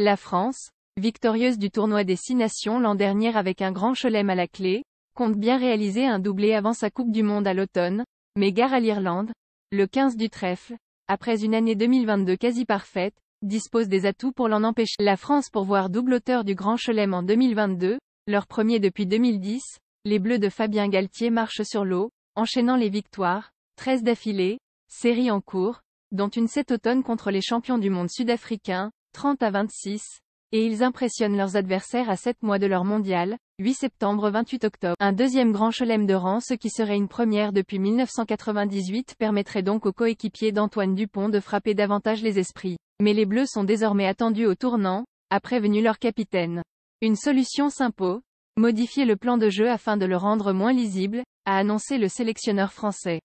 La France, victorieuse du tournoi des 6 nations l'an dernier avec un grand chelem à la clé, compte bien réaliser un doublé avant sa Coupe du Monde à l'automne, mais gare à l'Irlande, le 15 du trèfle, après une année 2022 quasi parfaite, dispose des atouts pour l'en empêcher. La France pour voir double auteur du Grand Chelem en 2022, leur premier depuis 2010, les Bleus de Fabien Galthié marchent sur l'eau, enchaînant les victoires, 13 d'affilée, série en cours, dont une cet automne contre les champions du monde sud-africains, 30-26, et ils impressionnent leurs adversaires à 7 mois de leur mondial, 8 septembre-28 octobre. Un deuxième Grand Chelem de rang, ce qui serait une première depuis 1998, permettrait donc aux coéquipiers d'Antoine Dupont de frapper davantage les esprits. Mais les Bleus sont désormais attendus au tournant, a prévenu leur capitaine. Une solution s'impose, modifier le plan de jeu afin de le rendre moins lisible, a annoncé le sélectionneur français.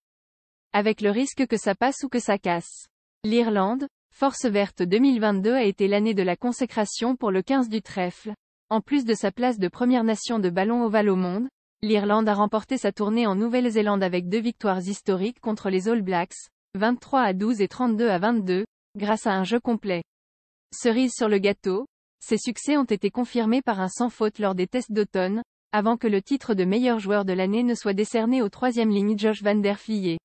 Avec le risque que ça passe ou que ça casse. L'Irlande, Force Verte 2022 a été l'année de la consécration pour le 15 du trèfle. En plus de sa place de première nation de ballon ovale au monde, l'Irlande a remporté sa tournée en Nouvelle-Zélande avec 2 victoires historiques contre les All Blacks, 23-12 et 32-22, grâce à un jeu complet. Cerise sur le gâteau, ces succès ont été confirmés par un sans faute lors des tests d'automne, avant que le titre de meilleur joueur de l'année ne soit décerné au 3e ligne Josh van der Flier.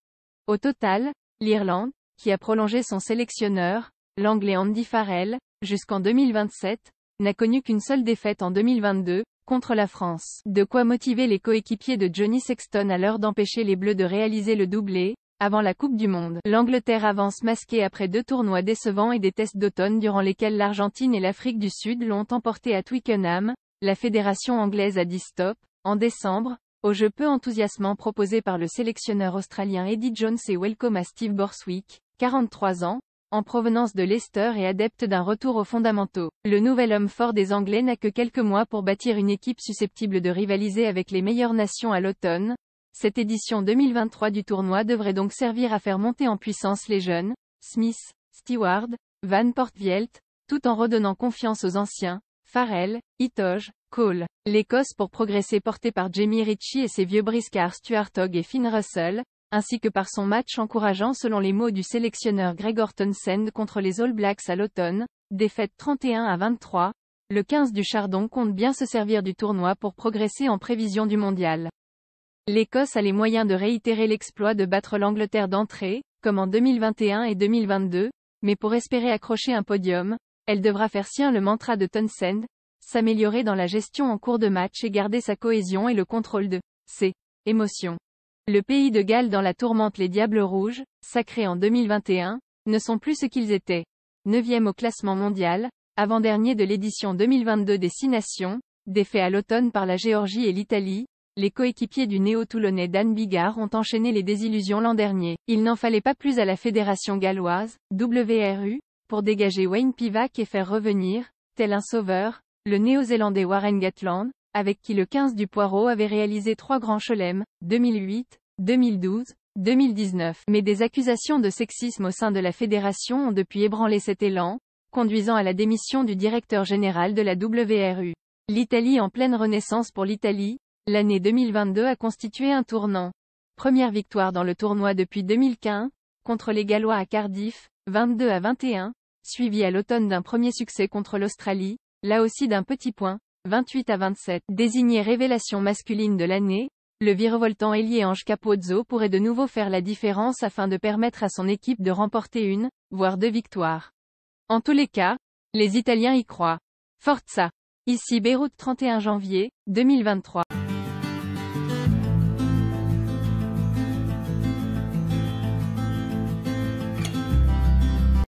Au total, l'Irlande, qui a prolongé son sélectionneur, l'Anglais Andy Farrell, jusqu'en 2027, n'a connu qu'une seule défaite en 2022, contre la France. De quoi motiver les coéquipiers de Johnny Sexton à l'heure d'empêcher les Bleus de réaliser le doublé, avant la Coupe du Monde. L'Angleterre avance masquée après 2 tournois décevants et des tests d'automne durant lesquels l'Argentine et l'Afrique du Sud l'ont emporté à Twickenham. La fédération anglaise a dit stop, en décembre, au jeu peu enthousiasmant proposé par le sélectionneur australien Eddie Jones et welcome à Steve Borswick, 43 ans, en provenance de Leicester et adepte d'un retour aux fondamentaux. Le nouvel homme fort des Anglais n'a que quelques mois pour bâtir une équipe susceptible de rivaliser avec les meilleures nations à l'automne. Cette édition 2023 du tournoi devrait donc servir à faire monter en puissance les jeunes, Smith, Stewart, Van Portveld, tout en redonnant confiance aux anciens, Farrell, Itoje, Cole. L'Écosse pour progresser portée par Jamie Ritchie et ses vieux briscards Stuart Hogg et Finn Russell, ainsi que par son match encourageant selon les mots du sélectionneur Gregor Townsend contre les All Blacks à l'automne, défaite 31-23, le 15 du Chardon compte bien se servir du tournoi pour progresser en prévision du mondial. L'Écosse a les moyens de réitérer l'exploit de battre l'Angleterre d'entrée, comme en 2021 et 2022, mais pour espérer accrocher un podium, elle devra faire sien le mantra de Townsend, s'améliorer dans la gestion en cours de match et garder sa cohésion et le contrôle de ses émotions. Le pays de Galles dans la tourmente. Les Diables Rouges, sacrés en 2021, ne sont plus ce qu'ils étaient. 9e au classement mondial, avant-dernier de l'édition 2022 des 6 nations, défait à l'automne par la Géorgie et l'Italie, les coéquipiers du néo-toulonnais Dan Biggar ont enchaîné les désillusions l'an dernier. Il n'en fallait pas plus à la fédération galloise, WRU, pour dégager Wayne Pivac et faire revenir, tel un sauveur, le néo-zélandais Warren Gatland, avec qui le 15 du Poireau avait réalisé 3 grands chelems, 2008, 2012, 2019. Mais des accusations de sexisme au sein de la fédération ont depuis ébranlé cet élan, conduisant à la démission du directeur général de la WRU. L'Italie en pleine renaissance. Pour l'Italie, l'année 2022 a constitué un tournant. Première victoire dans le tournoi depuis 2015, contre les Gallois à Cardiff, 22-21, suivi à l'automne d'un premier succès contre l'Australie, là aussi d'un petit point, 28-27. Désigné révélation masculine de l'année, le virevoltant ailier Ange Capozzo pourrait de nouveau faire la différence afin de permettre à son équipe de remporter une, voire 2 victoires. En tous les cas, les Italiens y croient. Forza! Ici Beyrouth 31 janvier, 2023.